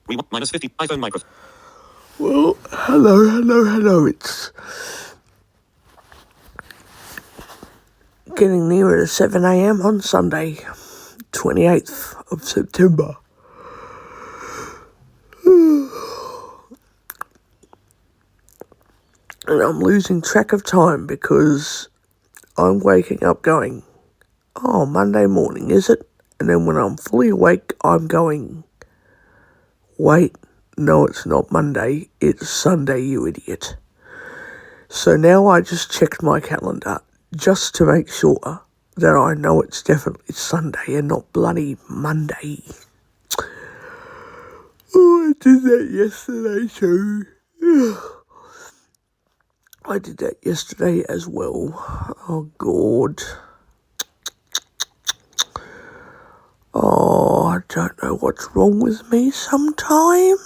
We want minus 50 iPhone microphone. Well, hello. It's getting nearer to 7 a.m. on Sunday, 28th of September. And I'm losing track of time because I'm waking up going, oh, Monday morning, is it? And then when I'm fully awake, I'm going, wait, no, it's not Monday, it's Sunday, you idiot. So now I just checked my calendar just to make sure that I know it's definitely Sunday and not bloody Monday. Oh, I did that yesterday too. I did that yesterday as well. Oh, God. Oh, I don't know what's wrong with me sometimes.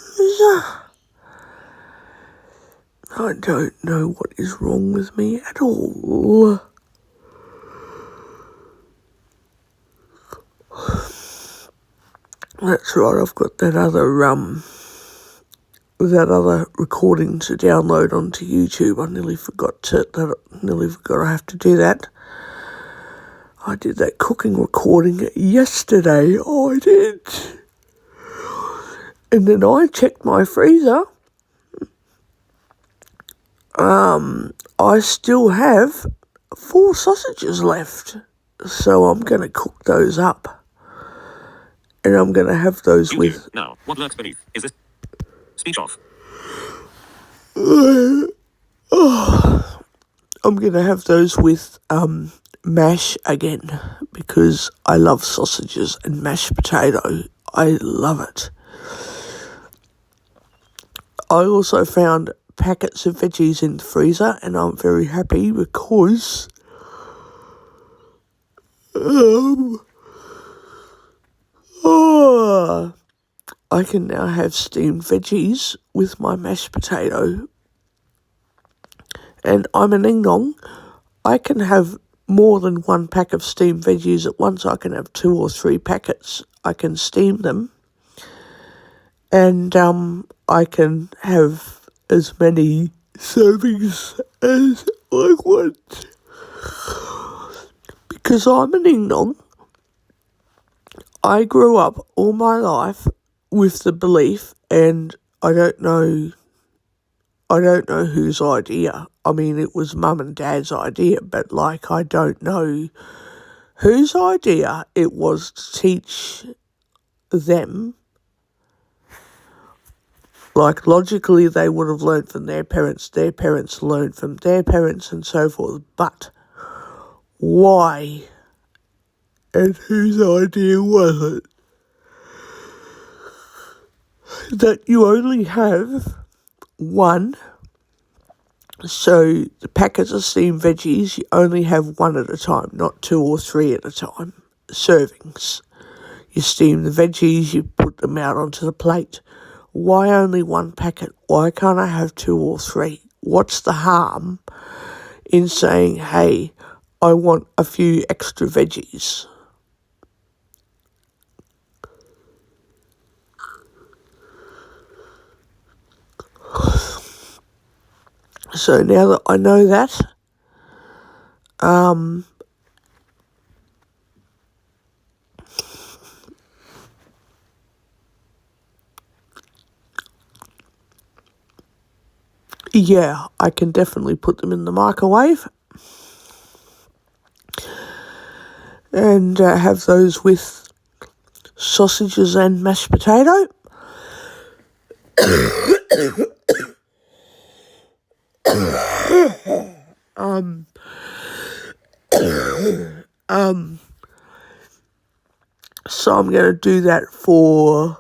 I don't know what is wrong with me at all. That's right, I've got that other recording to download onto YouTube. I nearly forgot I have to do that. I did that cooking recording yesterday. Oh, I did. And then I checked my freezer. I still have 4 sausages left. So I'm going to cook those up. And I'm going to have those with... Now, what lurks beneath? Is this... Speech off. I'm going to have those with mash again because I love sausages and mashed potato. I love it. I also found packets of veggies in the freezer and I'm very happy because I can now have steamed veggies with my mashed potato. And I'm an Ingong. I can have more than 1 pack of steamed veggies at once. I can have 2 or 3 packets. I can steam them. And I can have as many servings as I want. Because I'm an Ingong. I grew up all my life with the belief, and I don't know whose idea. I mean, it was Mum and Dad's idea, but I don't know whose idea it was to teach them. Logically, they would have learned from their parents learned from their parents, and so forth. But why and whose idea was it that you only have 1? So the packets of steamed veggies, you only have 1 at a time, not 2 or 3 at a time. Servings. You steam the veggies, you put them out onto the plate. Why only 1 packet? Why can't I have 2 or 3? What's the harm in saying, hey, I want a few extra veggies? So now that I know that, yeah, I can definitely put them in the microwave and have those with sausages and mashed potato. So I'm going to do that for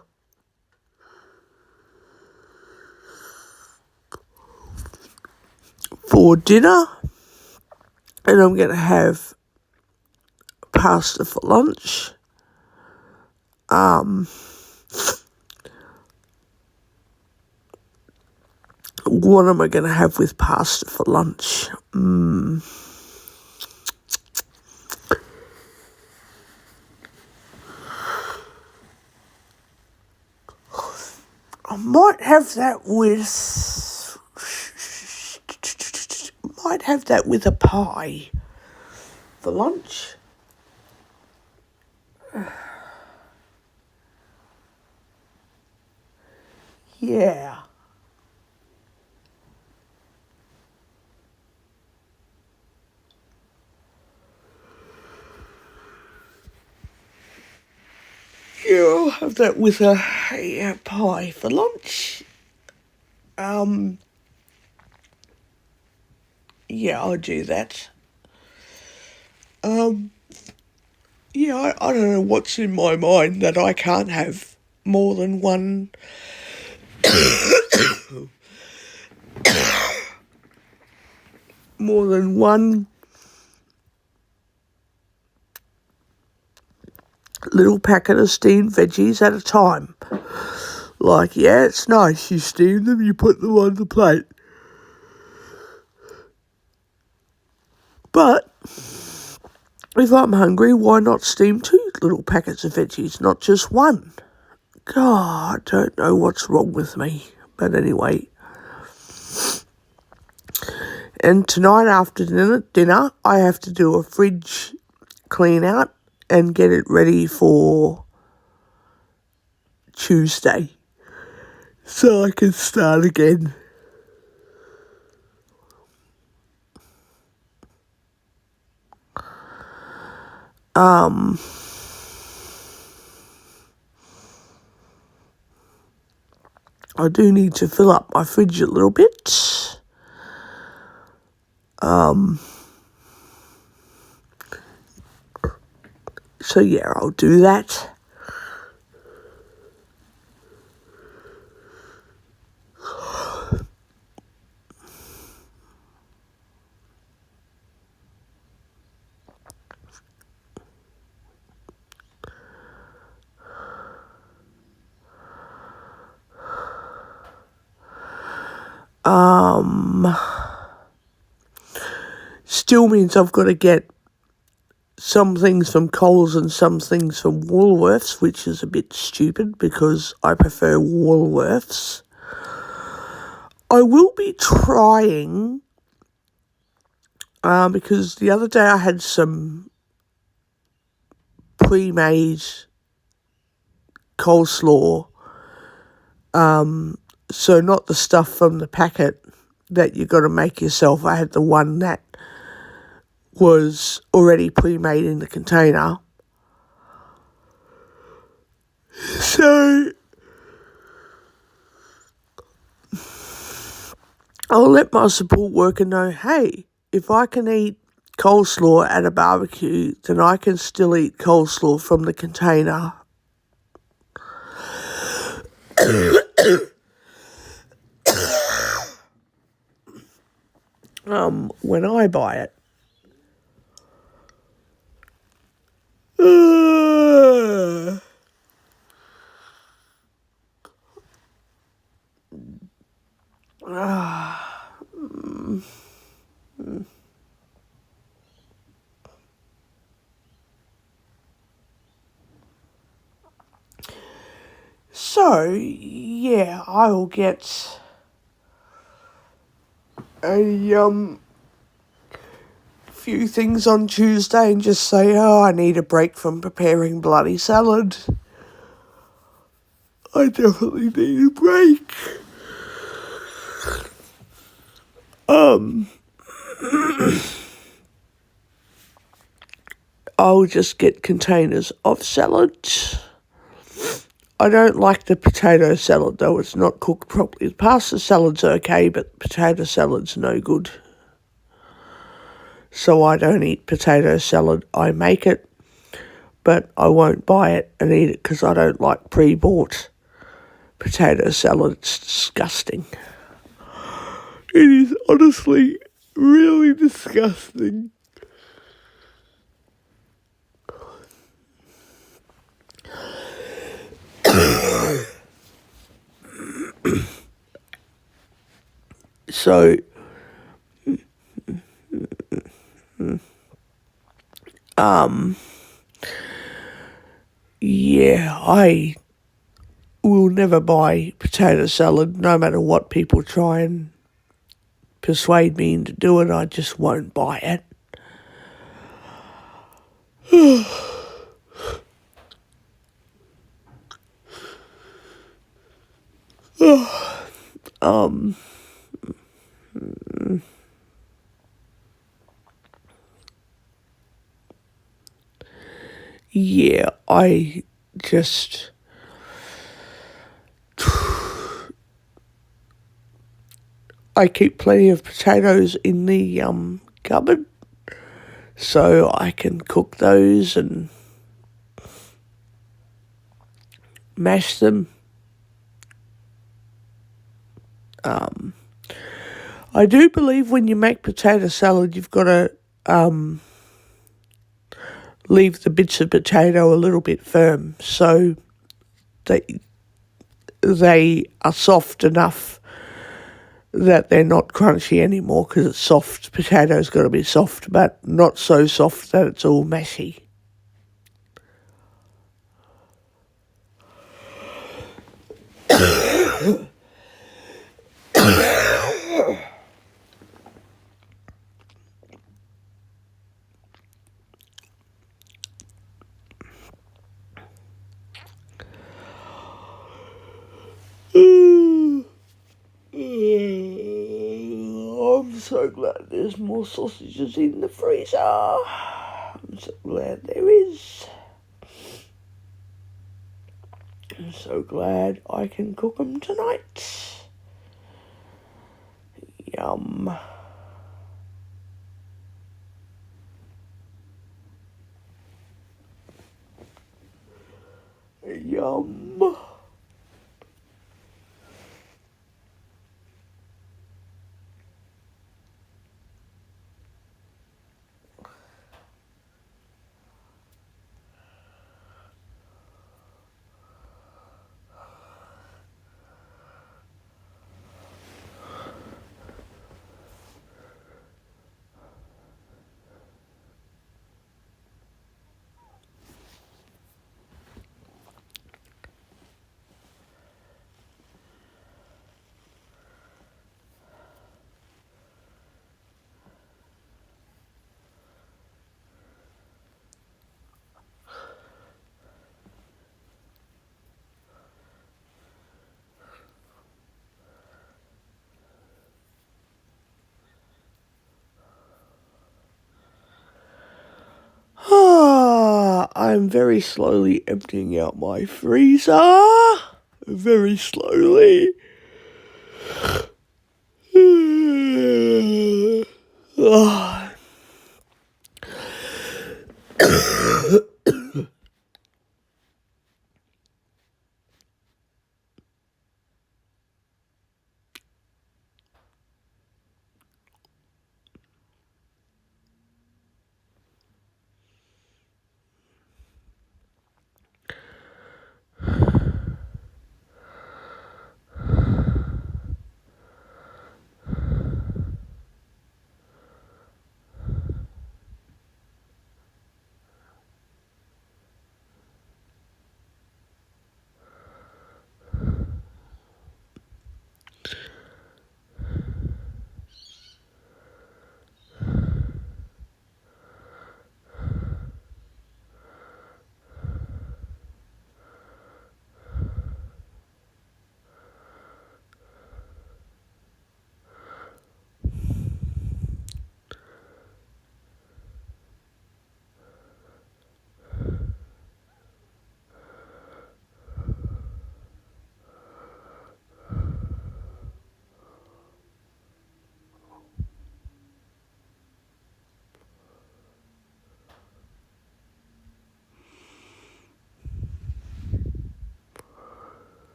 dinner, and I'm going to have pasta for lunch. What am I going to have with pasta for lunch? I might have that with a pie for lunch. Yeah. Yeah, I'll have that with a pie for lunch. Yeah, I'll do that. Yeah, I don't know what's in my mind that I can't have more than one little packet of steamed veggies at a time. Like, yeah, it's nice. You steam them, you put them on the plate. But if I'm hungry, why not steam 2 little packets of veggies, not just one? God, I don't know what's wrong with me. But anyway. And tonight after dinner, I have to do a fridge clean out and get it ready for Tuesday. So I can start again. I do need to fill up my fridge a little bit. So yeah, I'll do that. Still means I've got to get some things from Coles and some things from Woolworths, which is a bit stupid because I prefer Woolworths. I will be trying, because the other day I had some pre-made coleslaw, so not the stuff from the packet that you got to make yourself. I had the one that was already pre-made in the container. So I'll let my support worker know, hey, if I can eat coleslaw at a barbecue, then I can still eat coleslaw from the container. When I buy it. So, yeah, I'll get a few things on Tuesday and just say, oh, I need a break from preparing bloody salad. I definitely need a break. I'll just get containers of salad. I don't like the potato salad though, it's not cooked properly. The pasta salad's okay, but potato salad's no good. So I don't eat potato salad. I make it, but I won't buy it and eat it because I don't like pre-bought potato salad. It's disgusting. It is honestly really disgusting. So, yeah, will never buy potato salad, no matter what people try and persuade me into doing it. I just won't buy it. Yeah, I just... I keep plenty of potatoes in the cupboard, so I can cook those and mash them. I do believe when you make potato salad, you've got to leave the bits of potato a little bit firm so they are soft enough that they're not crunchy anymore, because it's soft. Potato's got to be soft, but not so soft that it's all mashy. I'm so glad there's more sausages in the freezer. I'm so glad there is. I'm so glad I can cook them tonight. Yum. Yum. I'm very slowly emptying out my freezer. Very slowly.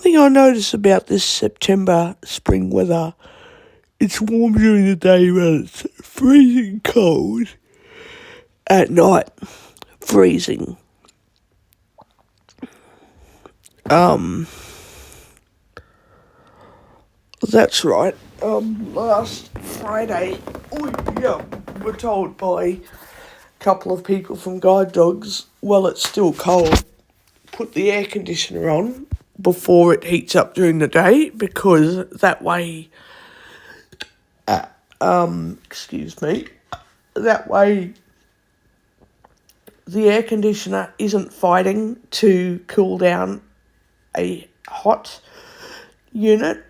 thing I notice about this September spring weather, it's warm during the day, but it's freezing cold at night. Freezing. That's right. Last Friday, we're told by a couple of people from Guide Dogs, well, it's still cold, put the air conditioner on before it heats up during the day, because that way, excuse me, that way the air conditioner isn't fighting to cool down a hot unit.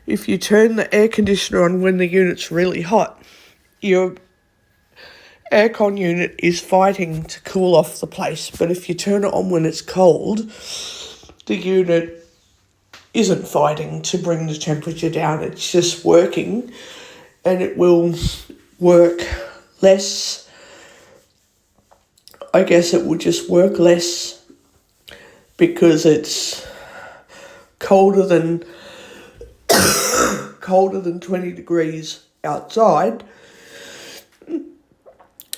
If you turn the air conditioner on when the unit's really hot, your aircon unit is fighting to cool off the place. But if you turn it on when it's cold, the unit isn't fighting to bring the temperature down. It's just working, and it will work less. I guess it will just work less because it's colder than 20 degrees outside.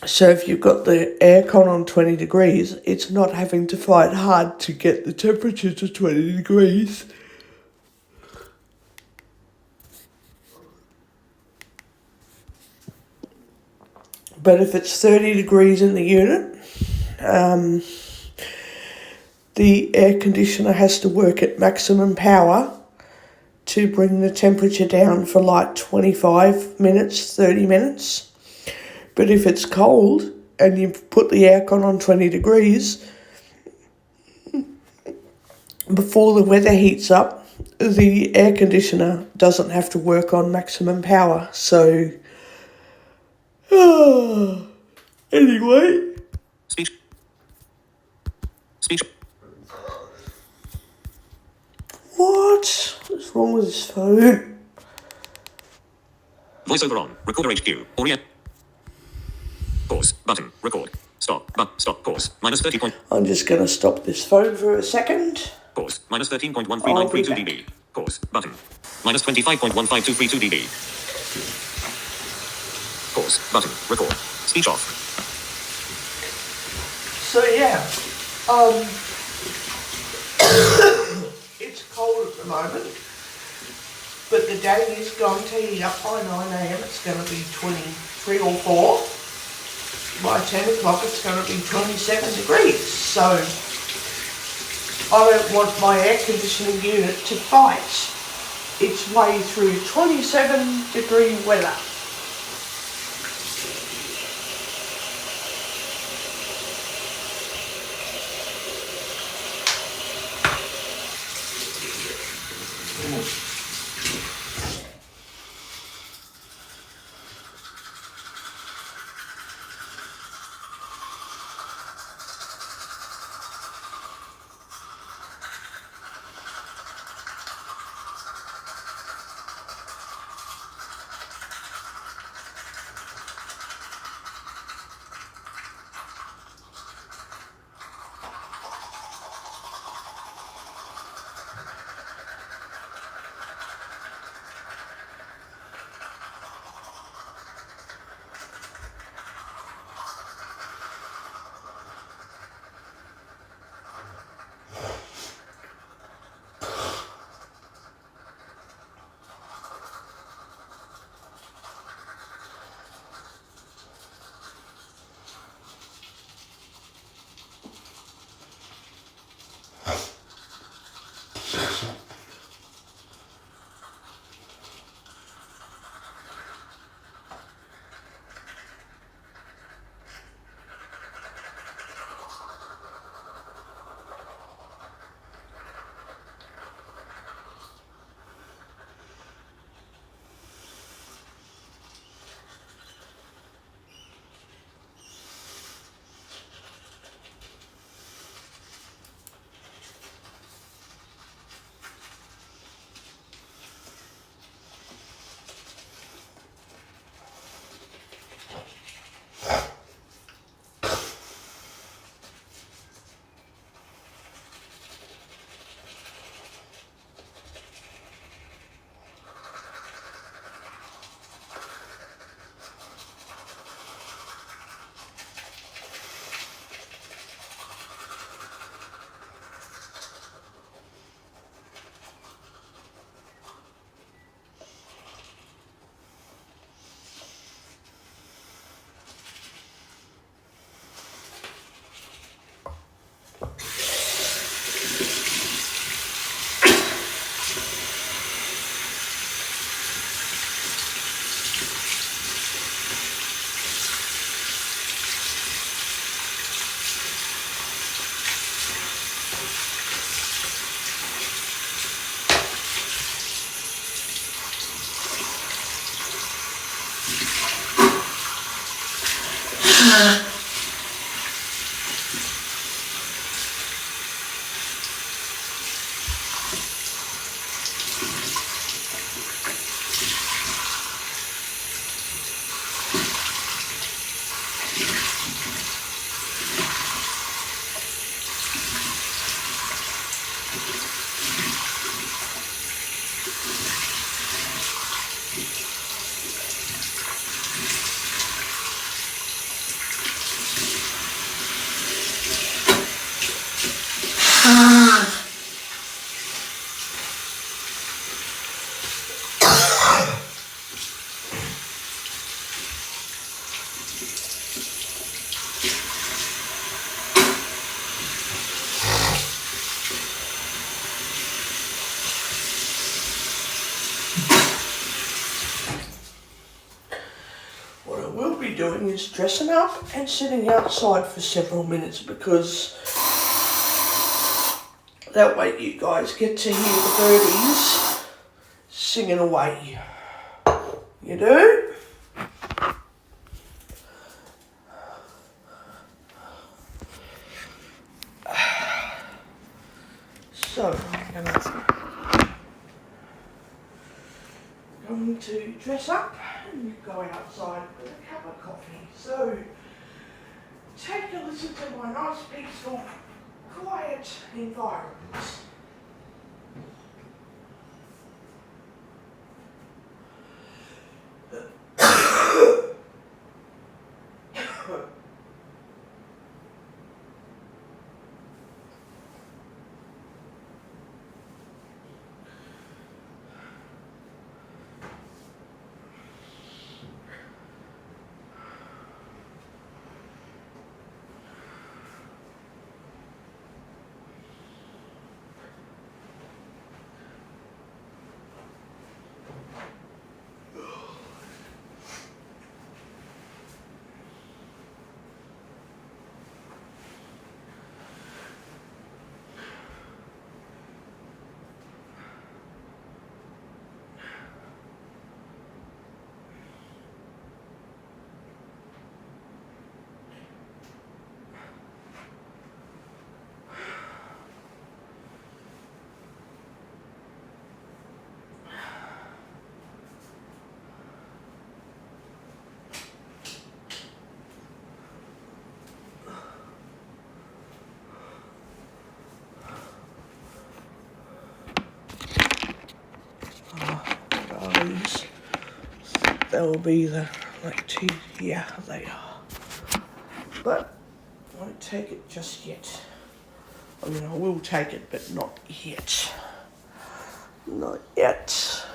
So if you've got the aircon on 20 degrees, it's not having to fight hard to get the temperature to 20 degrees. But if it's 30 degrees in the unit, the air conditioner has to work at maximum power to bring the temperature down for like 25 minutes, 30 minutes. But if it's cold and you put the aircon on 20 degrees, before the weather heats up, the air conditioner doesn't have to work on maximum power. So, anyway. Speech. Speech. What's wrong with this phone? Voiceover on. Recorder HQ. Orient. Pause. Button. Record. Stop. Stop. Pause. Minus 30 point. I'm just going to stop this phone for a second. Pause. Minus 13.13932 dB. Pause. Button. Minus 25.15232 dB. Pause. Button. Record. Speech off. So yeah, it's cold at the moment, but the day is going to heat up by 9 a.m. It's going to be 23 or 4. By 10 o'clock it's going to be 27 degrees. So I don't want my air conditioning unit to fight its way through 27 degree weather. What I will be doing is dressing up and sitting outside for several minutes, because that way you guys get to hear the birdies singing away. You do? So, I'm going to dress up and go outside with a cup of coffee. So, take a listen to my nice, peaceful, quiet environment. Those, that will be the tea. Yeah, they are. But I won't take it just yet. I mean, I will take it, but not yet. Not yet.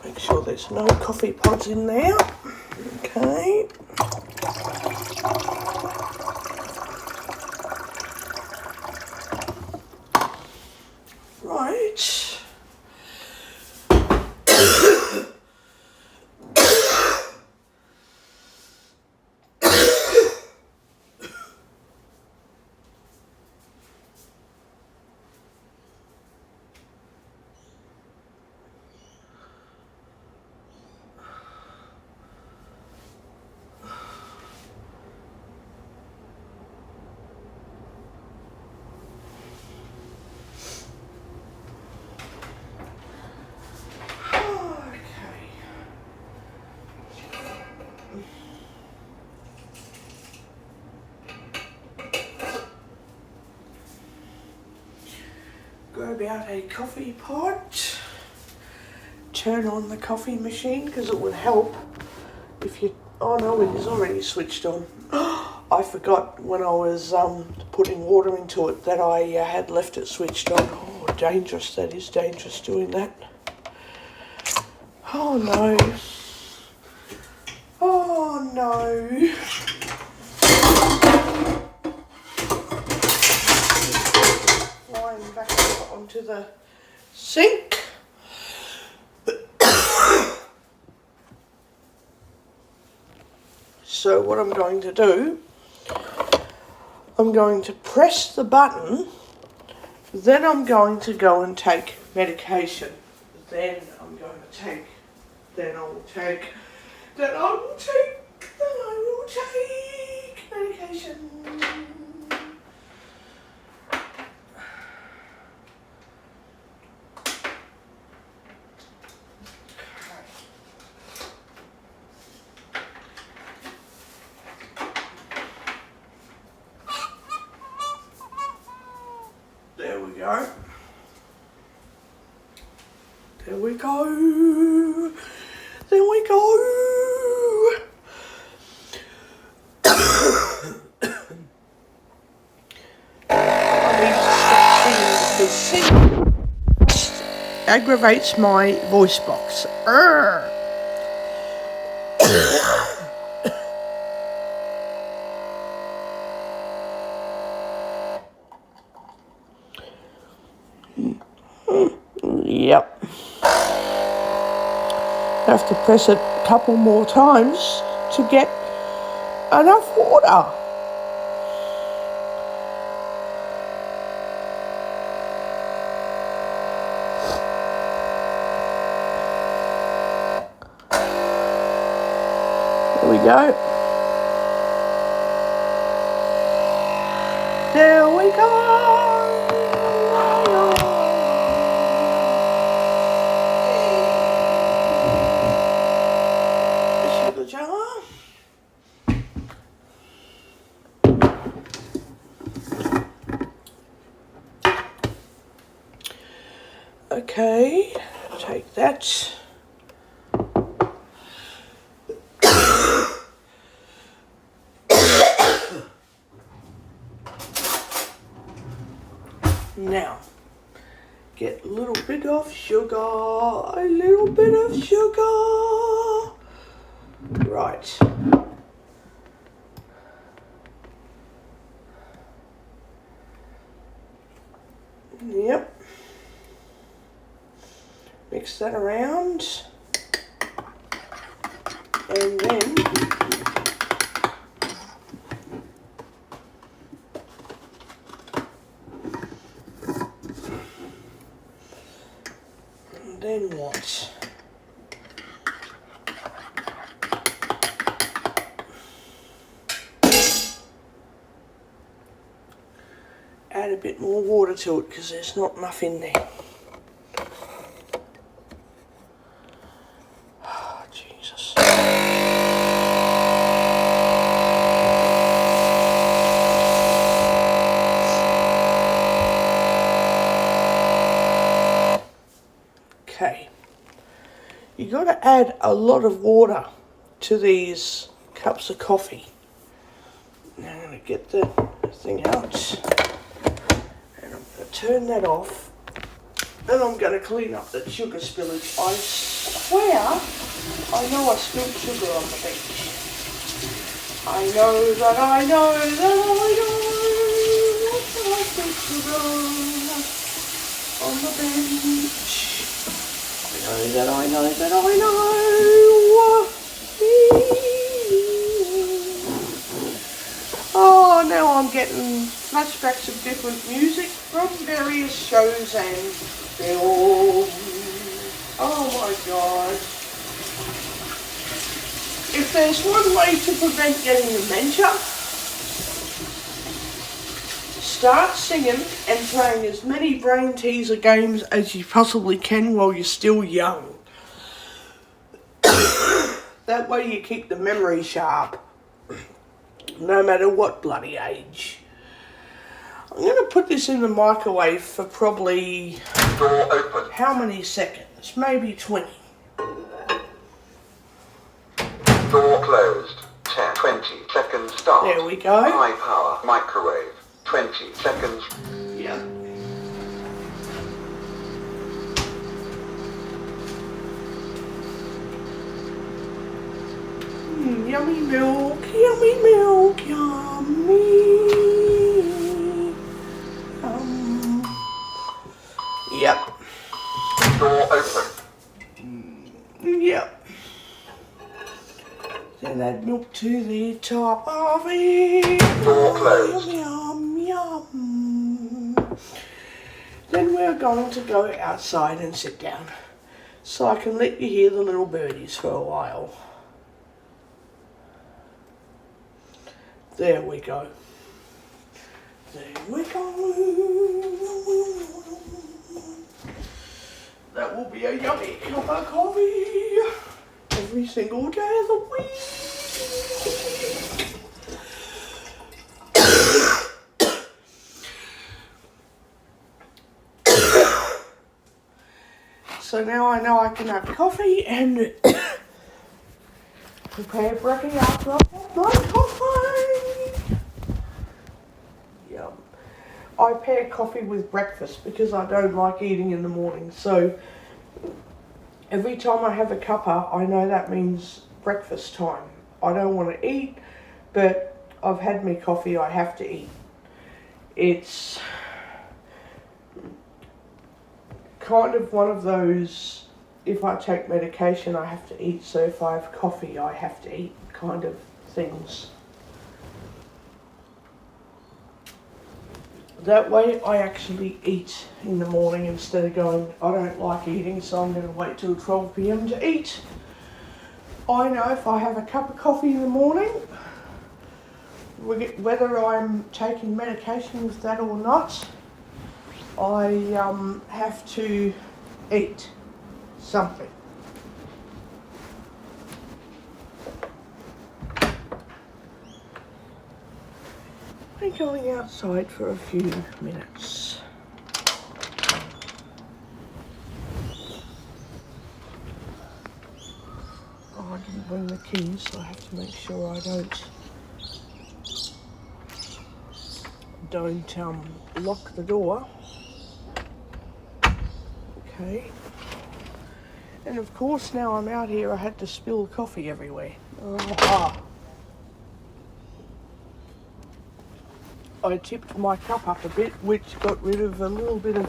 Make sure there's no coffee pods in there. Okay. Right. Grab out a coffee pot, turn on the coffee machine, because it would help if you, oh no, it is already switched on. I forgot when I was putting water into it that I had left it switched on. Oh, dangerous, that is dangerous doing that. Oh no. Oh no. onto the sink. So what I'm going to do, I'm going to press the button, then I'm going to go and take medication. Then I will take medication. There we go. There we go. There we go. I need to stop singing because singing aggravates my voice box. Yep. Have to press it a couple more times to get enough water. There we go. There we go. Sugar jar. Okay, take that. Now, get a little bit of sugar, a little bit of sugar. Right. Yep. Mix that around. And then what? Add a bit more water to it because there's not enough in there. Oh, Jesus. Okay. You got to add a lot of water to these cups of coffee. Now I'm going to get the thing out. Turn that off, and I'm going to clean up the sugar spillage. I swear, I know I spilled sugar on the beach. I know that I spilled sugar on the beach. I know. Oh, now I'm getting flashbacks of different music from various shows and films. Oh my God. If there's one way to prevent getting dementia, start singing and playing as many brain teaser games as you possibly can while you're still young. That way you keep the memory sharp, no matter what bloody age. I'm going to put this in the microwave for probably, Door open. how many seconds? Maybe 20. Door closed. 10, 20 seconds start. There we go. High power microwave. 20 seconds. Yeah. Yummy milk, yummy milk, yummy. Yep. Door open. Yep. Then add milk to the top of it. Door closed. Yum, yum. Then we're going to go outside and sit down so I can let you hear the little birdies for a while. There we go. There we go. That will be a yummy cup of coffee every single day of the week. So now I know I can have coffee and prepare breakfast after I've had my coffee. Yum. I pair coffee with breakfast because I don't like eating in the morning. So every time I have a cuppa, I know that means breakfast time. I don't want to eat, but I've had my coffee, I have to eat. It's kind of one of those, if I take medication, I have to eat, so if I have coffee, I have to eat kind of things. That way I actually eat in the morning instead of going, I don't like eating, so I'm going to wait till 12 p.m. to eat. I know if I have a cup of coffee in the morning, whether I'm taking medication with that or not, I have to eat something. I'm going outside for a few minutes. Oh, I didn't bring the keys, so I have to make sure I don't lock the door. Okay. And of course, now I'm out here, I had to spill coffee everywhere. I tipped my cup up a bit, which got rid of a little bit of,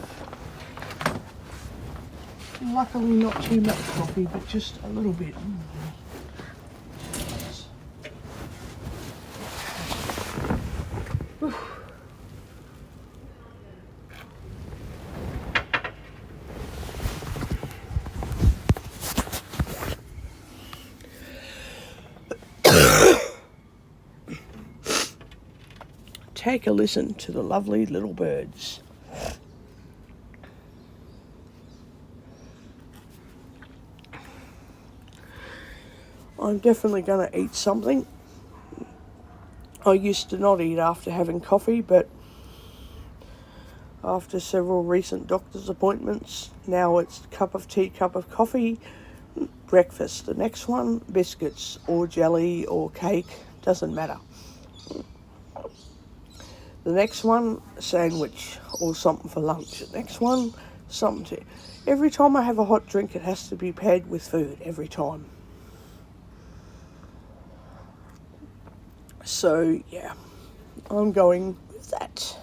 luckily not too much coffee, but just a little bit. Take a listen to the lovely little birds. I'm definitely going to eat something. I used to not eat after having coffee, but after several recent doctor's appointments, now it's cup of tea, cup of coffee, breakfast. The next one, biscuits or jelly or cake, doesn't matter. The next one, a sandwich or something for lunch. The next one, something to... Every time I have a hot drink, it has to be paired with food, every time. So, yeah, I'm going with that.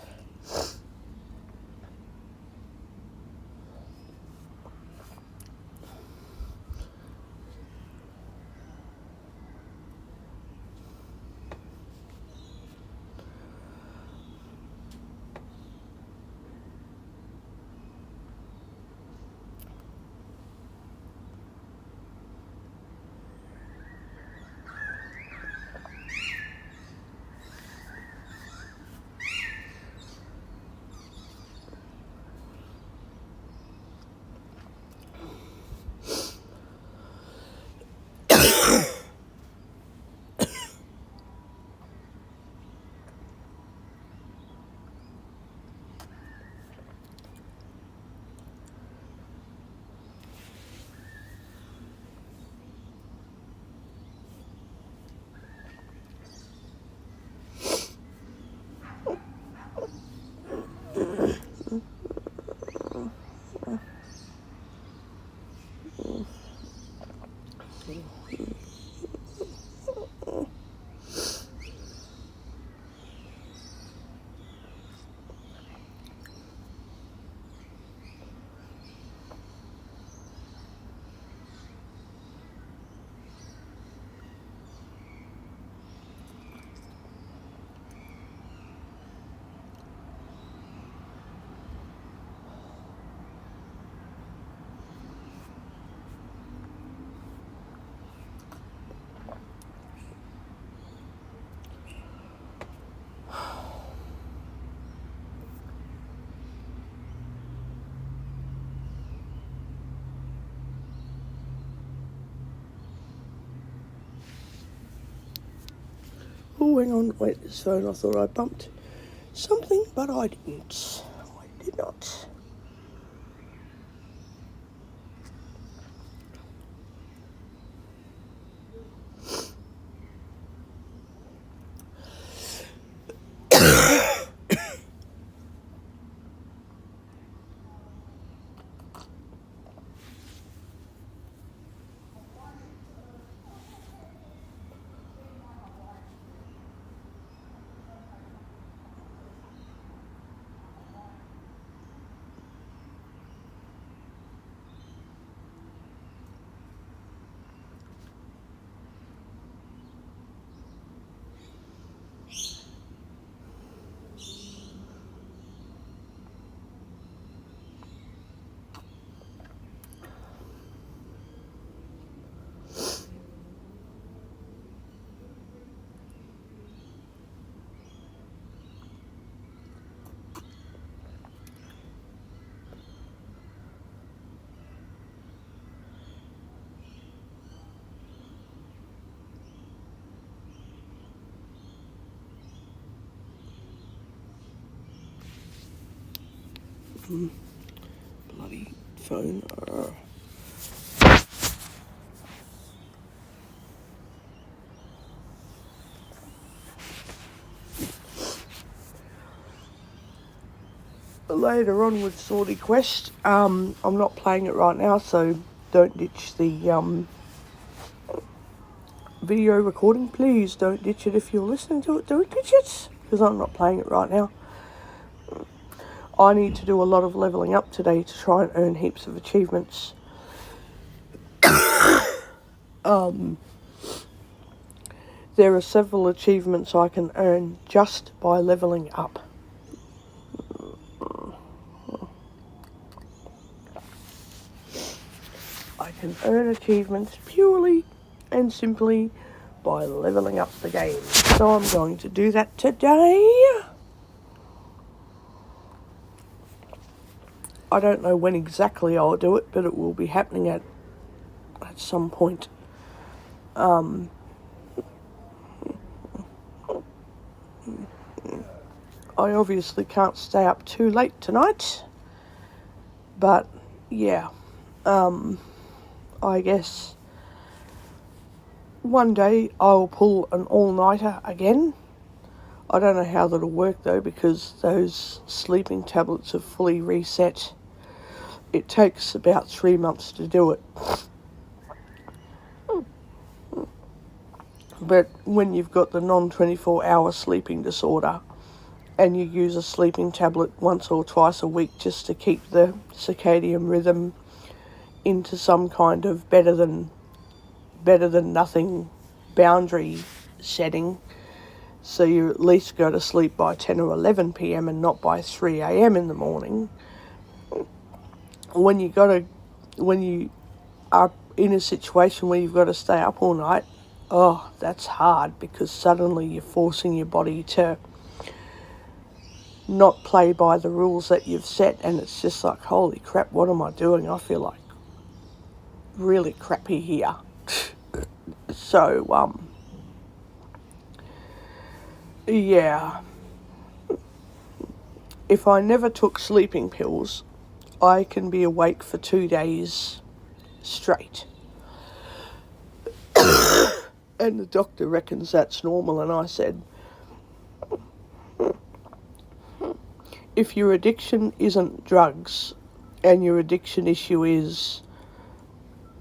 Oh, hang on, wait, this phone, I thought I bumped something, but I didn't. I did not. Bloody phone. Later on with Swordy Quest, I'm not playing it right now, so don't ditch the video recording. Please don't ditch it if you're listening to it. Don't ditch it, because I'm not playing it right now. I need to do a lot of levelling up today to try and earn heaps of achievements. There are several achievements I can earn just by levelling up. I can earn achievements purely and simply by levelling up the game. So I'm going to do that today. I don't know when exactly I'll do it, but it will be happening at some point. I obviously can't stay up too late tonight, but yeah, I guess one day I'll pull an all-nighter again. I don't know how that'll work though, because those sleeping tablets are fully reset. It takes about 3 months to do it. But when you've got the non-24-hour sleeping disorder and you use a sleeping tablet once or twice a week just to keep the circadian rhythm into some kind of better than nothing boundary setting, so you at least go to sleep by 10 or 11 p.m. and not by 3 a.m. in the morning. When you are in a situation where you've got to stay up all night, oh, that's hard, because suddenly you're forcing your body to not play by the rules that you've set, and it's just like, holy crap, what am I doing? I feel like really crappy here. So, yeah. If I never took sleeping pills, I can be awake for 2 days straight. And the doctor reckons that's normal, and I said, if your addiction isn't drugs, and your addiction issue is,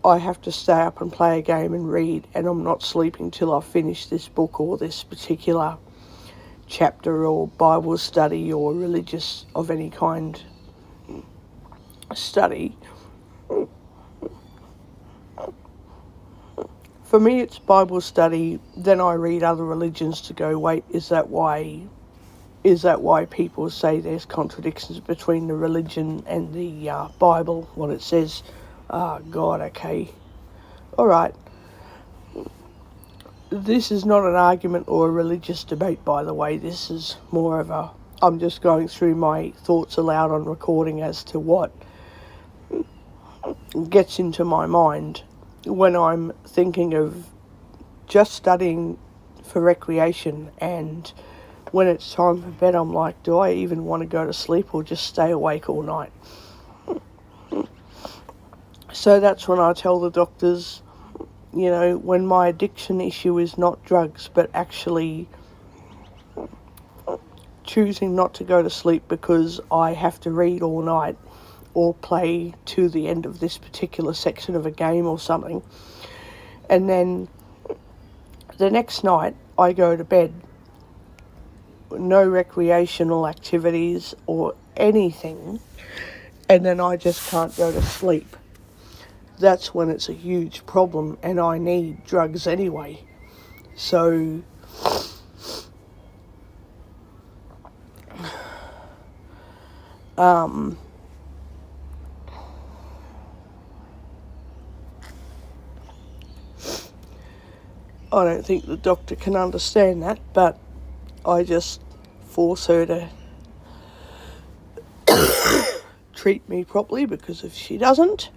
I have to stay up and play a game and read, and I'm not sleeping till I finish this book or this particular chapter or Bible study or religious of any kind study. For me, it's Bible study, then I read other religions to go, wait, is that why people say there's contradictions between the religion and the Bible, what it says? Oh, God, okay. All right. This is not an argument or a religious debate, by the way. This is more of a, I'm just going through my thoughts aloud on recording as to what gets into my mind when I'm thinking of just studying for recreation, and when it's time for bed, I'm like, do I even want to go to sleep or just stay awake all night? So that's when I tell the doctors, you know, when my addiction issue is not drugs, but actually choosing not to go to sleep because I have to read all night or play to the end of this particular section of a game or something. And then the next night I go to bed, no recreational activities or anything, and then I just can't go to sleep. That's when it's a huge problem, and I need drugs anyway. So I don't think the doctor can understand that, but I just force her to treat me properly, because if she doesn't,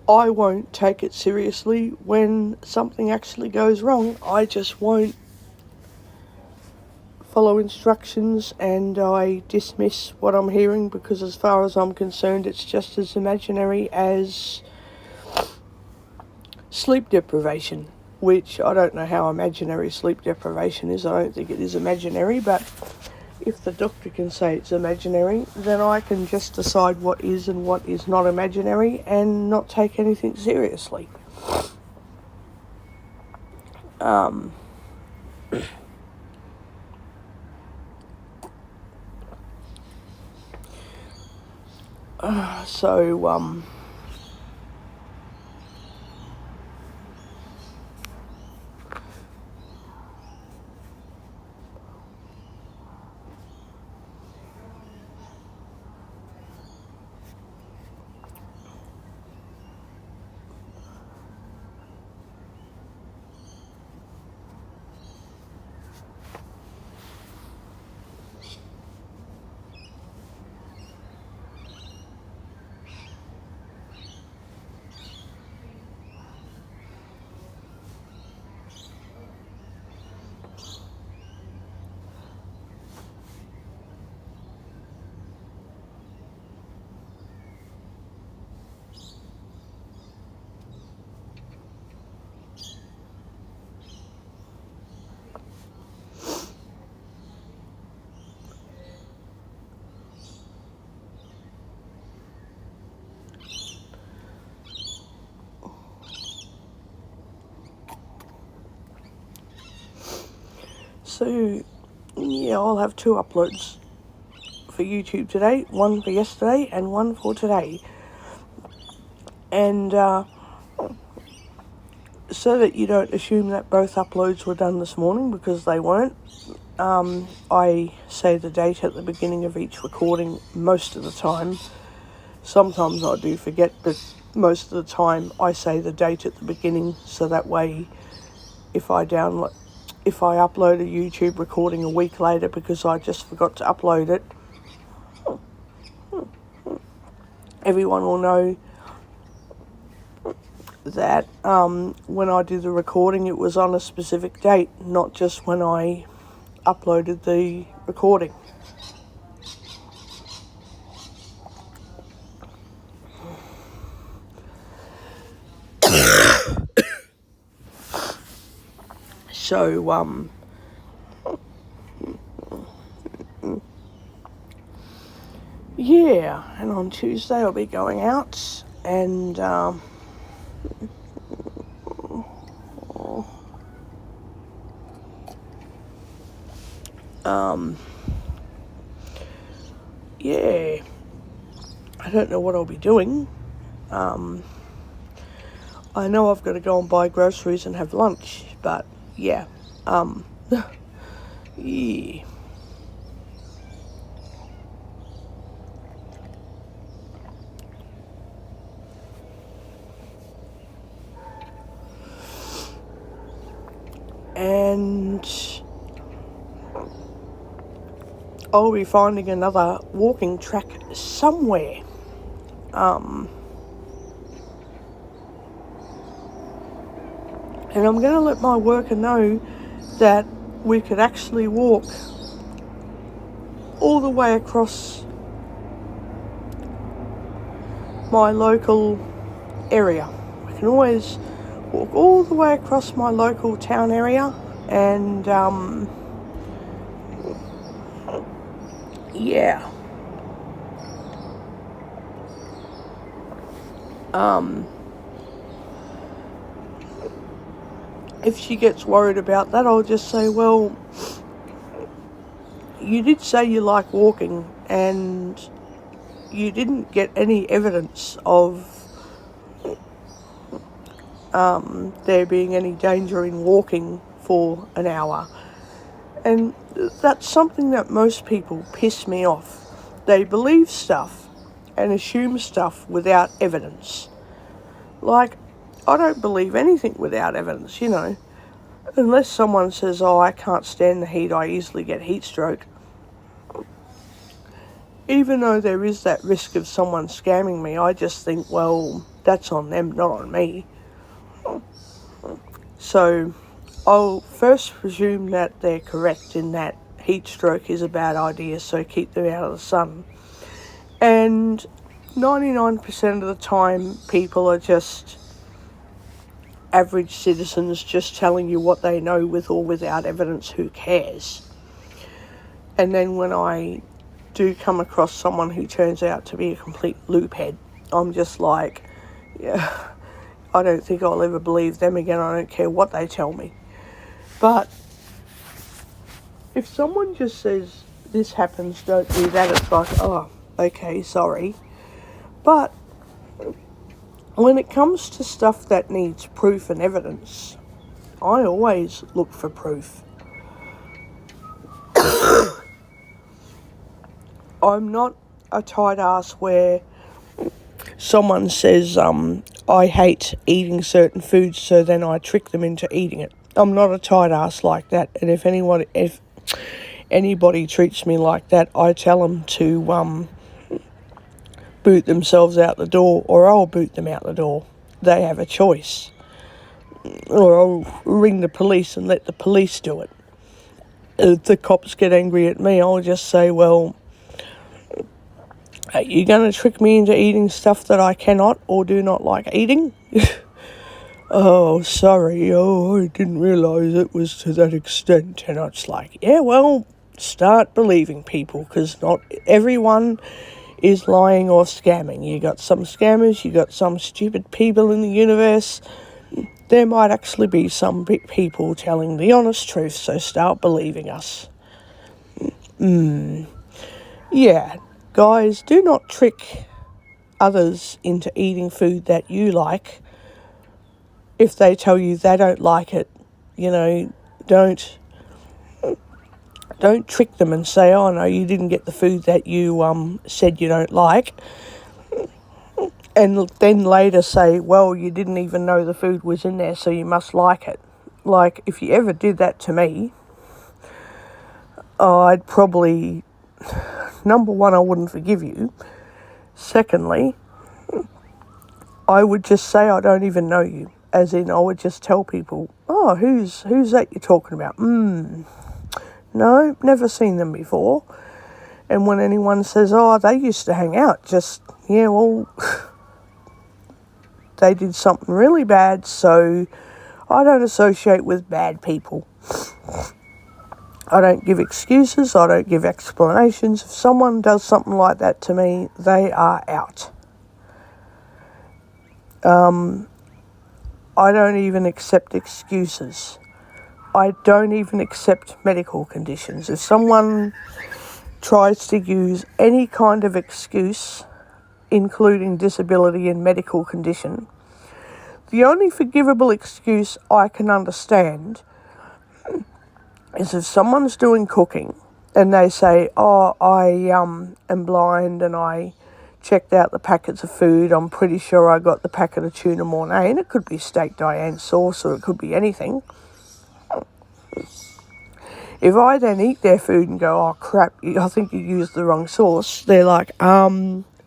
I won't take it seriously when something actually goes wrong. I just won't follow instructions, and I dismiss what I'm hearing, because as far as I'm concerned, it's just as imaginary as sleep deprivation, which I don't know how imaginary sleep deprivation is. I don't think it is imaginary, but if the doctor can say it's imaginary, then I can just decide what is and what is not imaginary and not take anything seriously. So, yeah, I'll have 2 uploads for YouTube today, one for yesterday and one for today. And so that you don't assume that both uploads were done this morning, because they weren't, I say the date at the beginning of each recording most of the time. Sometimes I do forget, but most of the time I say the date at the beginning, so that way if I upload a YouTube recording a week later because I just forgot to upload it, everyone will know that when I did the recording it was on a specific date, not just when I uploaded the recording. So, yeah, and on Tuesday I'll be going out, and yeah, I don't know what I'll be doing. I know I've got to go and buy groceries and have lunch, but yeah, yeah. And I'll be finding another walking track somewhere. And I'm going to let my worker know that we could actually walk all the way across my local area. We can always walk all the way across my local town area, and yeah. If she gets worried about that, I'll just say, well, you did say you like walking, and you didn't get any evidence of there being any danger in walking for an hour. And that's something that most people piss me off. They believe stuff and assume stuff without evidence. Like, I don't believe anything without evidence, you know. Unless someone says, oh, I can't stand the heat, I easily get heat stroke. Even though there is that risk of someone scamming me, I just think, well, that's on them, not on me. So I'll first presume that they're correct in that heat stroke is a bad idea, so keep them out of the sun. And 99% of the time, people are just average citizens just telling you what they know with or without evidence. Who cares? And then when I do come across someone who turns out to be a complete loophead, I'm just like, yeah, I don't think I'll ever believe them again. I don't care what they tell me. But if someone just says, this happens, don't do that, it's like, oh, okay, sorry. But when it comes to stuff that needs proof and evidence, I always look for proof. I'm not a tight ass where someone says, I hate eating certain foods, so then I trick them into eating it. I'm not a tight ass like that. And if anybody treats me like that, I tell them to boot themselves out the door, or I'll boot them out the door. They have a choice. Or I'll ring the police and let the police do it. If the cops get angry at me, I'll just say, well, are you going to trick me into eating stuff that I cannot or do not like eating? Oh, sorry. Oh, I didn't realise it was to that extent. And it's like, yeah, well, start believing people, because not everyone is lying or scamming. You got some scammers, you got some stupid people in the universe. There might actually be some people telling the honest truth, so start believing us. Yeah, guys, do not trick others into eating food that you like. If they tell you they don't like it, you know, don't trick them and say, oh no, you didn't get the food that you said you don't like, and then later say, well, you didn't even know the food was in there, so you must like it. Like, if you ever did that to me, I'd probably, number one, I wouldn't forgive you. Secondly, I would just say I don't even know you. As in, I would just tell people, oh, who's that you're talking about? No, never seen them before. And when anyone says, oh, they used to hang out, just, yeah, well, they did something really bad, so I don't associate with bad people. I don't give excuses, I don't give explanations. If someone does something like that to me, they are out. I don't even accept excuses. I don't even accept medical conditions. If someone tries to use any kind of excuse, including disability and medical condition, the only forgivable excuse I can understand is if someone's doing cooking and they say, oh, I am blind and I checked out the packets of food, I'm pretty sure I got the packet of tuna mornay, and it could be steak Diane sauce or it could be anything. If I then eat their food and go, oh crap, I think you used the wrong sauce, they're like,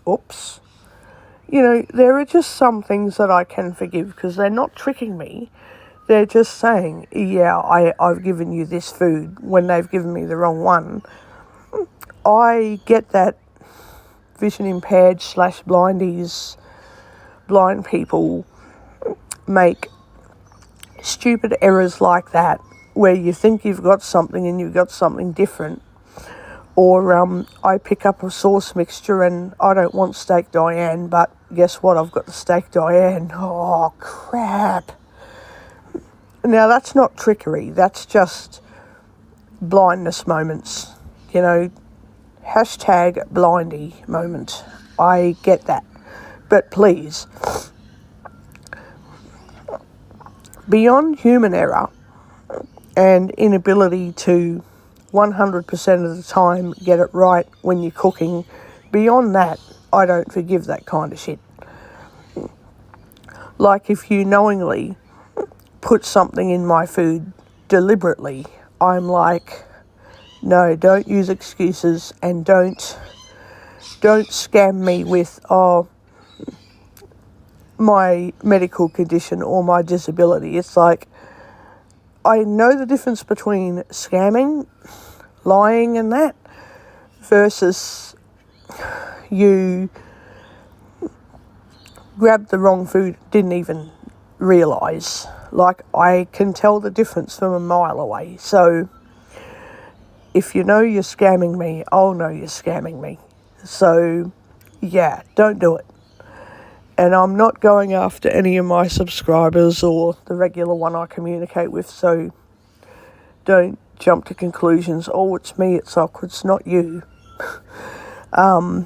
oops. You know, there are just some things that I can forgive because they're not tricking me. They're just saying, yeah, I've given you this food when they've given me the wrong one. I get that vision impaired / blindies, blind people make stupid errors like that where you think you've got something and you've got something different. Or I pick up a sauce mixture and I don't want steak Diane, but guess what? I've got the steak Diane. Oh, crap. Now, that's not trickery. That's just blindness moments. You know, hashtag blindy moment. I get that. But please, beyond human error and inability to 100% of the time get it right when you're cooking, beyond that, I don't forgive that kind of shit. Like if you knowingly put something in my food deliberately, I'm like, no, don't use excuses and don't scam me with, oh, my medical condition or my disability. It's like, I know the difference between scamming, lying and that versus you grabbed the wrong food, didn't even realise. Like, I can tell the difference from a mile away. So if you know you're scamming me, I'll know you're scamming me. So yeah, don't do it. And I'm not going after any of my subscribers or the regular one I communicate with, so don't jump to conclusions. Oh, it's me, it's awkward, it's not you. I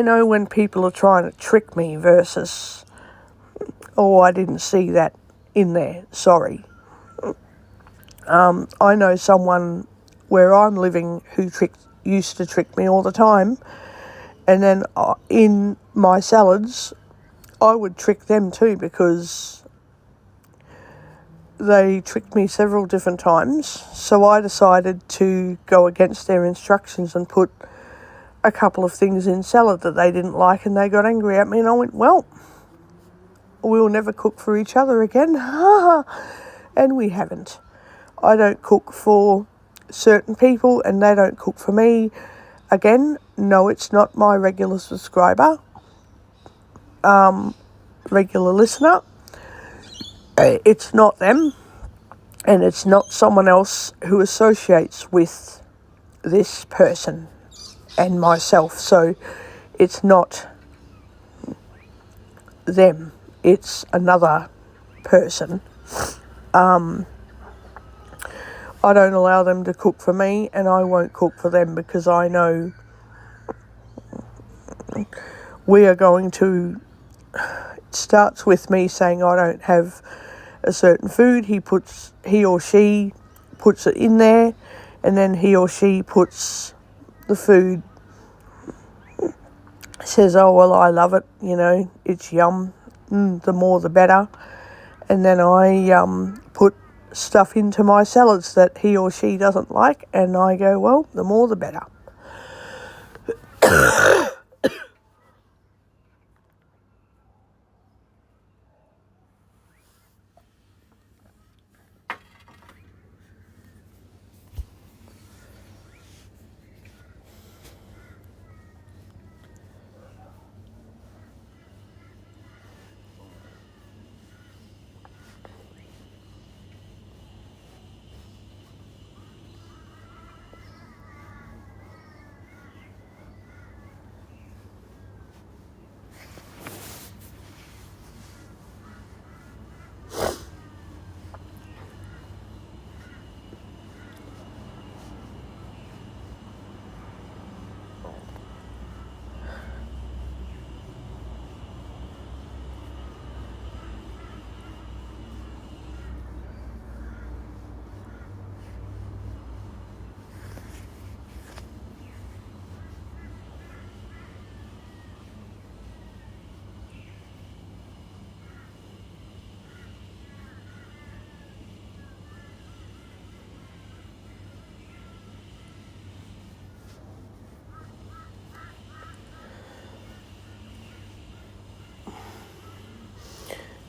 know when people are trying to trick me versus, oh, I didn't see that in there, sorry. I know someone where I'm living who used to trick me all the time, and then in my salads, I would trick them too because they tricked me several different times. So I decided to go against their instructions and put a couple of things in salad that they didn't like, and they got angry at me, and I went, well, we'll never cook for each other again. And we haven't. I don't cook for certain people and they don't cook for me. Again, no, it's not my regular subscriber, regular listener. It's not them, and it's not someone else who associates with this person and myself. So it's not them, it's another person. I don't allow them to cook for me, and I won't cook for them because I know we are going to, it starts with me saying I don't have a certain food. He or she puts it in there, and then he or she puts the food, says, oh, well, I love it, you know, it's yum, the more the better. And then I put stuff into my salads that he or she doesn't like, and I go, well, the more the better.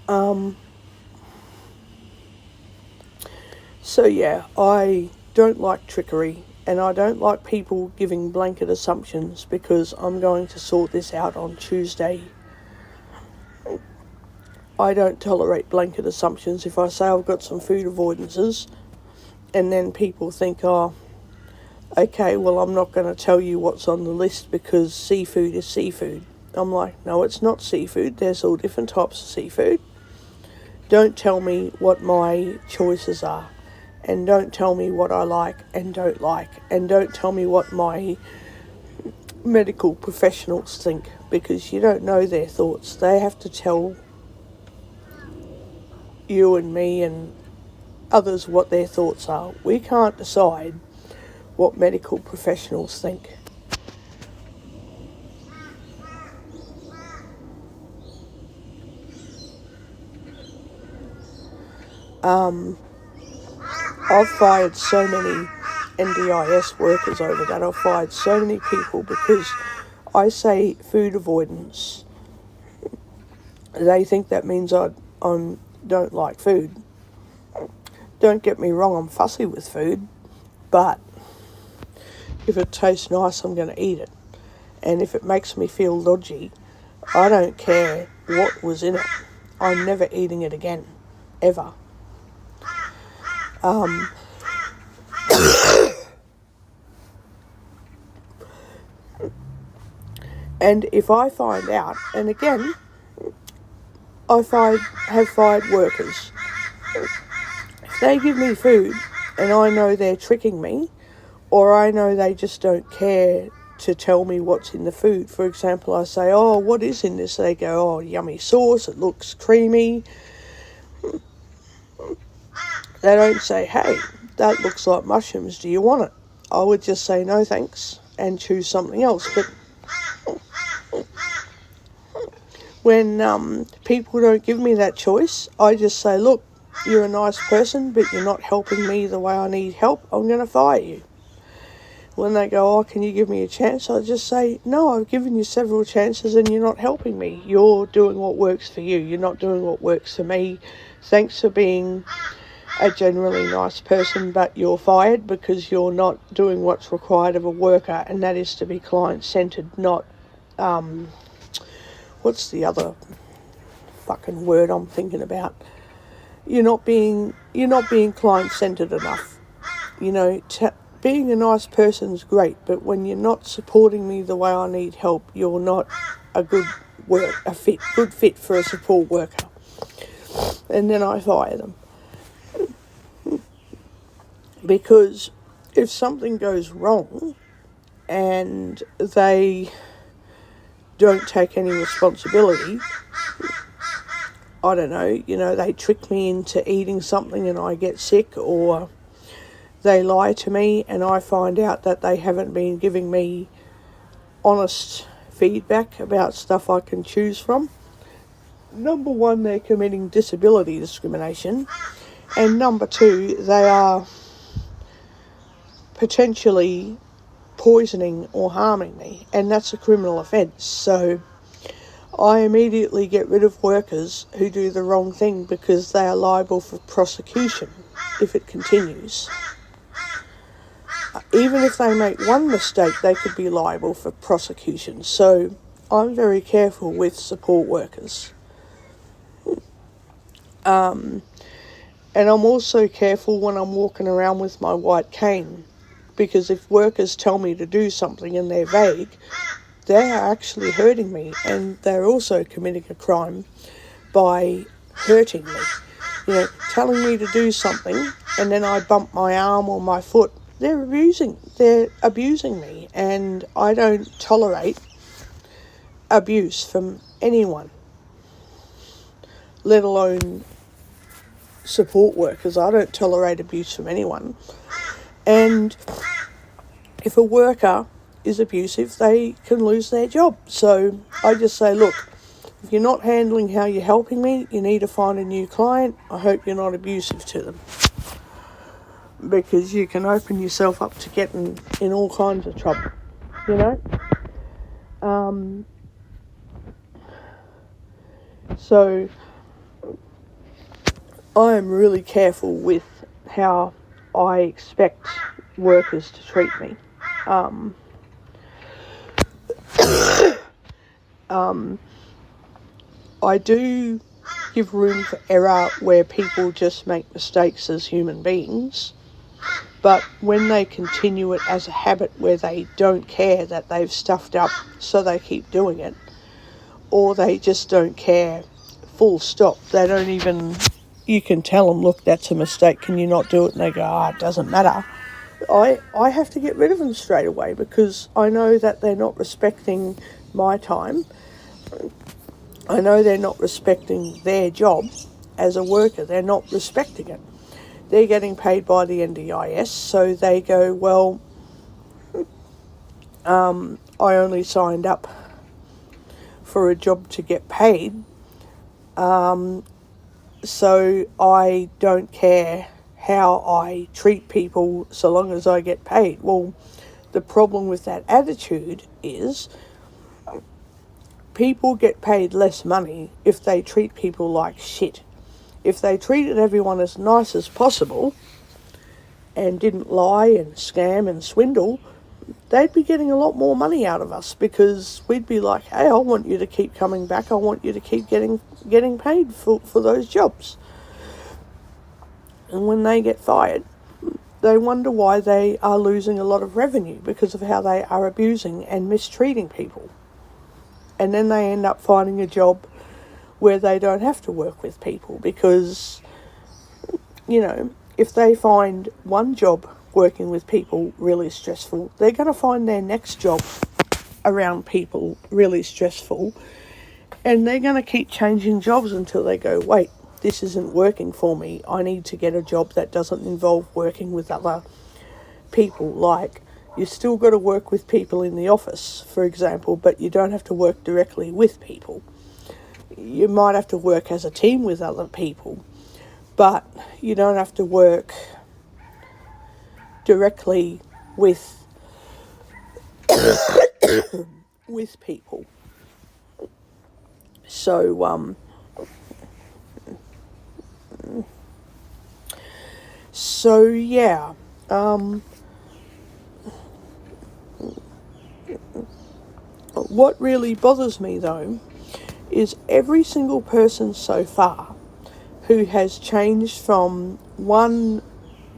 So yeah, I don't like trickery, and I don't like people giving blanket assumptions, because I'm going to sort this out on Tuesday. I don't tolerate blanket assumptions. If I say I've got some food avoidances, and then people think, oh, okay, well, I'm not going to tell you what's on the list because seafood is seafood. I'm like, no, it's not seafood. There's all different types of seafood. Don't tell me what my choices are. And don't tell me what I like and don't like. And don't tell me what my medical professionals think, because you don't know their thoughts. They have to tell you and me and others what their thoughts are. We can't decide what medical professionals think. I've fired so many NDIS workers over that. I've fired so many people because I say food avoidance. They think that means I don't like food. Don't get me wrong, I'm fussy with food, but if it tastes nice, I'm going to eat it. And if it makes me feel dodgy, I don't care what was in it. I'm never eating it again, ever. And if I find out, and again, have fired workers. If they give me food and I know they're tricking me, or I know they just don't care to tell me what's in the food. For example, I say, oh, what is in this? They go, oh, yummy sauce, it looks creamy. They don't say, hey, that looks like mushrooms, do you want it? I would just say no thanks and choose something else. But when people don't give me that choice, I just say, look, you're a nice person, but you're not helping me the way I need help. I'm going to fire you. When they go, oh, can you give me a chance? I just say, no, I've given you several chances and you're not helping me. You're doing what works for you. You're not doing what works for me. Thanks for being a generally nice person, but you're fired because you're not doing what's required of a worker, and that is to be client-centred, not, what's the other fucking word I'm thinking about? You're not being client-centred enough. You know, being a nice person's great, but when you're not supporting me the way I need help, you're not a good fit for a support worker. And then I fire them. Because if something goes wrong and they don't take any responsibility, I don't know, they trick me into eating something and I get sick, or they lie to me and I find out that they haven't been giving me honest feedback about stuff I can choose from. Number one, they're committing disability discrimination. And number two, they are potentially poisoning or harming me. And that's a criminal offence. So I immediately get rid of workers who do the wrong thing, because they are liable for prosecution if it continues. Even if they make one mistake, they could be liable for prosecution. So I'm very careful with support workers. And I'm also careful when I'm walking around with my white cane, because if workers tell me to do something and they're vague, they are actually hurting me, and they're also committing a crime by hurting me. Telling me to do something and then I bump my arm or my foot, they're abusing me, and I don't tolerate abuse from anyone, let alone support workers. I don't tolerate abuse from anyone. And if a worker is abusive, they can lose their job. So I just say, look, if you're not handling how you're helping me, you need to find a new client. I hope you're not abusive to them, because you can open yourself up to getting in all kinds of trouble, So I am really careful with how I expect workers to treat me. I do give room for error where people just make mistakes as human beings, but when they continue it as a habit where they don't care that they've stuffed up so they keep doing it, or they just don't care, full stop, they don't even, you can tell them, look, that's a mistake, can you not do it? And they go, it doesn't matter. I have to get rid of them straight away because I know that they're not respecting my time. I know they're not respecting their job as a worker. They're not respecting it. They're getting paid by the NDIS, so they go, well, I only signed up for a job to get paid, so I don't care how I treat people so long as I get paid. Well, the problem with that attitude is people get paid less money if they treat people like shit. If they treated everyone as nice as possible and didn't lie and scam and swindle, they'd be getting a lot more money out of us because we'd be like, hey, I want you to keep coming back. I want you to keep getting paid for those jobs. And when they get fired, they wonder why they are losing a lot of revenue because of how they are abusing and mistreating people. And then they end up finding a job where they don't have to work with people because, you know, if they find one job working with people really stressful, they're going to find their next job around people really stressful, and they're going to keep changing jobs until they go, wait, this isn't working for me. I need to get a job that doesn't involve working with other people. Like, you still got to work with people in the office, for example, but you don't have to work directly with people. You might have to work as a team with other people, but you don't have to work directly with with people. So yeah. What really bothers me though is every single person so far who has changed from one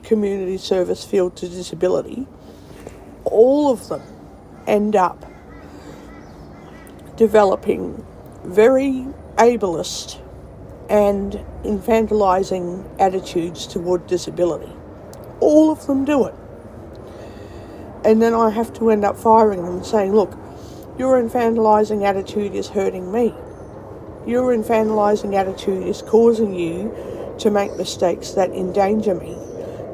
community service field to disability, all of them end up developing very ableist and infantilising attitudes toward disability. All of them do it. And then I have to end up firing them and saying, look, your infantilising attitude is hurting me. Your infantilising attitude is causing you to make mistakes that endanger me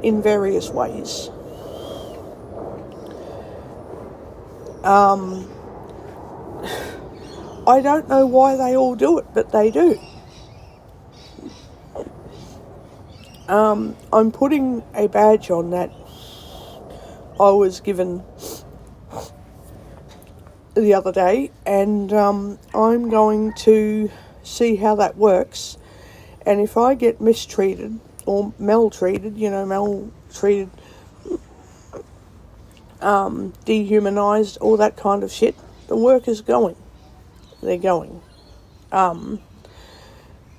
in various ways. I don't know why they all do it, but they do. I'm putting a badge on that I was given the other day, and I'm going to see how that works. And if I get mistreated or maltreated, dehumanised, all that kind of shit, the work is going. They're going. And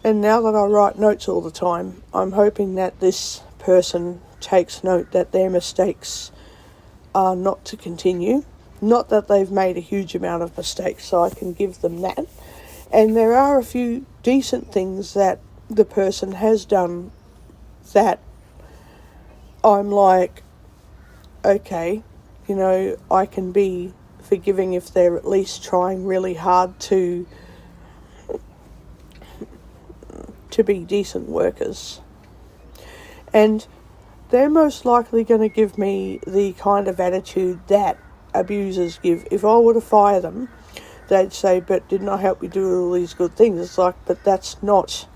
now that I write notes all the time, I'm hoping that this person takes note that their mistakes are not to continue. Not that they've made a huge amount of mistakes, so I can give them that. And there are a few decent things that the person has done that I'm like, okay, I can be forgiving if they're at least trying really hard to be decent workers. And they're most likely going to give me the kind of attitude that abusers give. If I were to fire them, they'd say, but didn't I help you do all these good things? It's like, but that's not,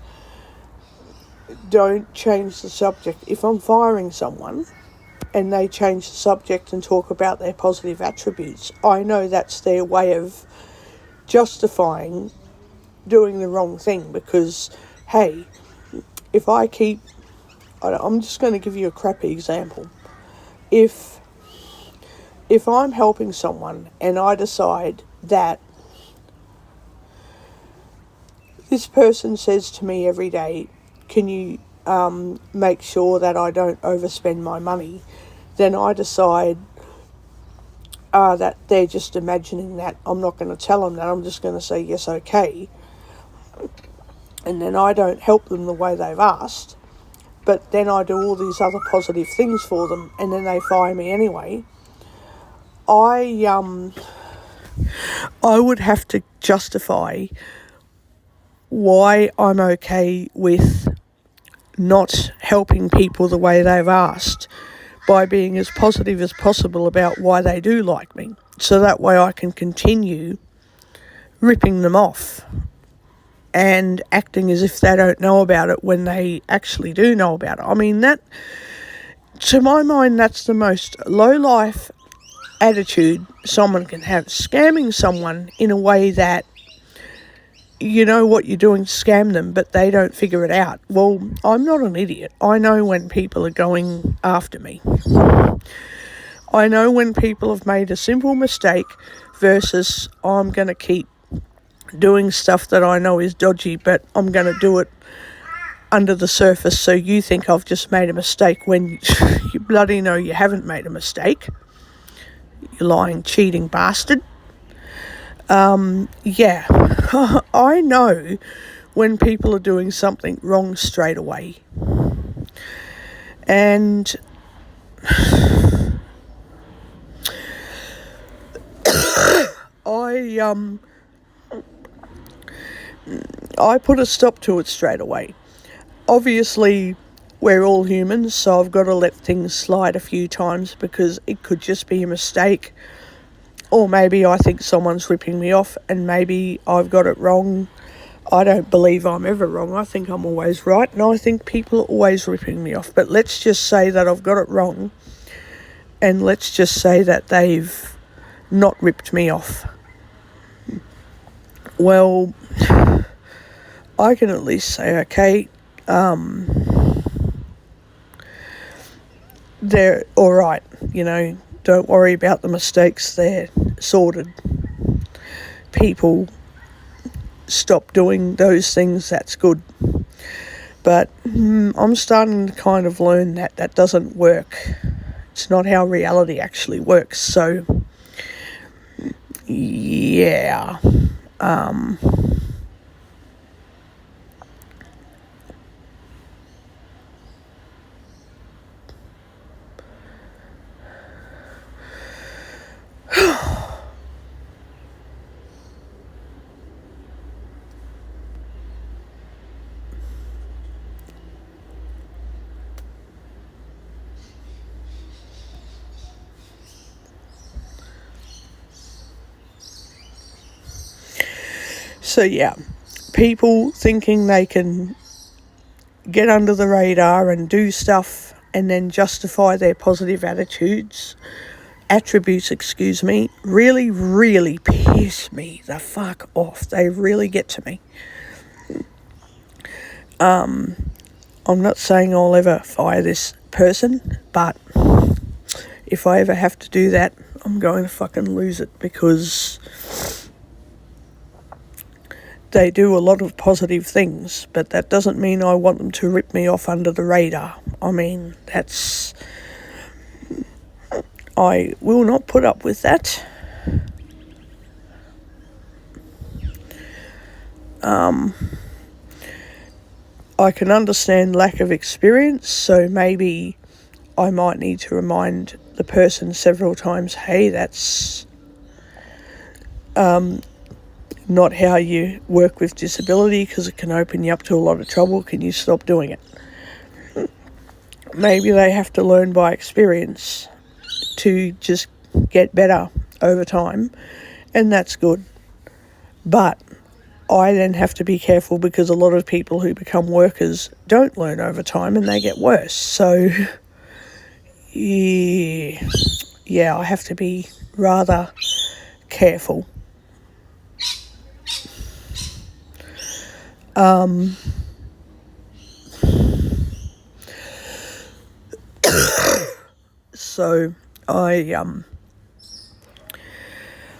don't change the subject. If I'm firing someone and they change the subject and talk about their positive attributes, I know that's their way of justifying doing the wrong thing because, hey, if I keep, I'm just going to give you a crappy example. If I'm helping someone and I decide that this person says to me every day, can you make sure that I don't overspend my money, then I decide that they're just imagining that. I'm not going to tell them that. I'm just going to say, yes, okay. And then I don't help them the way they've asked. But then I do all these other positive things for them, and then they fire me anyway. I would have to justify why I'm okay with not helping people the way they've asked by being as positive as possible about why they do like me. So that way I can continue ripping them off and acting as if they don't know about it when they actually do know about it. I mean, that, to my mind, that's the most low-life attitude someone can have. Scamming someone in a way that you know what you're doing to scam them, but they don't figure it out. Well, I'm not an idiot. I know when people are going after me. I know when people have made a simple mistake versus I'm going to keep doing stuff that I know is dodgy, but I'm going to do it under the surface so you think I've just made a mistake when you bloody know you haven't made a mistake. You lying, cheating bastard. Yeah, I know when people are doing something wrong straight away. And I put a stop to it straight away. Obviously, we're all humans, so I've got to let things slide a few times because it could just be a mistake. Or maybe I think someone's ripping me off and maybe I've got it wrong. I don't believe I'm ever wrong. I think I'm always right, and I think people are always ripping me off. But let's just say that I've got it wrong, and let's just say that they've not ripped me off. Well, I can at least say, okay, they're all right, you know, don't worry about the mistakes, they're sorted. People stop doing those things, that's good. But I'm starting to kind of learn that that doesn't work. It's not how reality actually works. So, yeah. So yeah, people thinking they can get under the radar and do stuff and then justify their positive attributes, really, really piss me the fuck off. They really get to me. I'm not saying I'll ever fire this person, but if I ever have to do that, I'm going to fucking lose it because they do a lot of positive things, but that doesn't mean I want them to rip me off under the radar. I mean, I will not put up with that. I can understand lack of experience, so maybe I might need to remind the person several times, hey, that's not how you work with disability because it can open you up to a lot of trouble. Can you stop doing it? Maybe they have to learn by experience to just get better over time, and that's good. But I then have to be careful because a lot of people who become workers don't learn over time and they get worse. So, yeah, I have to be rather careful. So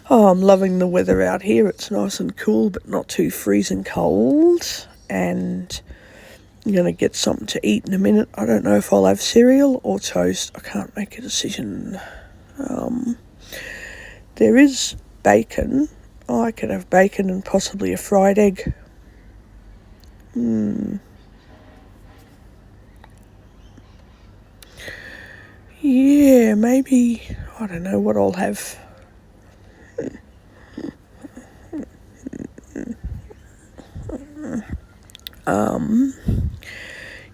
I'm loving the weather out here. It's nice and cool, but not too freezing cold. And I'm going to get something to eat in a minute. I don't know if I'll have cereal or toast. I can't make a decision. There is bacon. I could have bacon and possibly a fried egg. Yeah, maybe. I don't know what I'll have.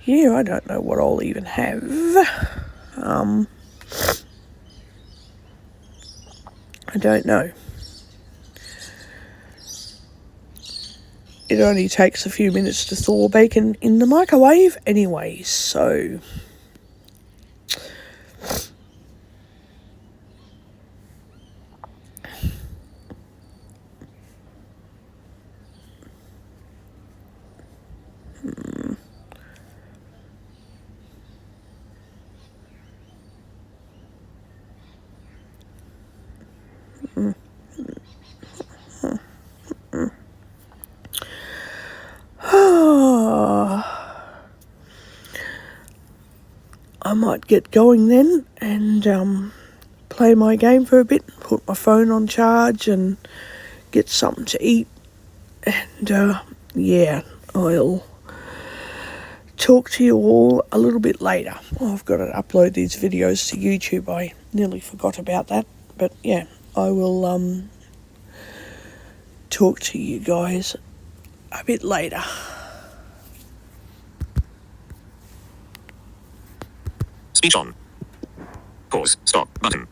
Yeah, I don't know what I'll even have. I don't know. It only takes a few minutes to thaw bacon in the microwave anyway, so... I might get going then and play my game for a bit, put my phone on charge and get something to eat. And yeah, I'll talk to you all a little bit later. I've got to upload these videos to YouTube. I nearly forgot about that. But yeah, I will talk to you guys a bit later. Speech on. Pause. Stop. Button.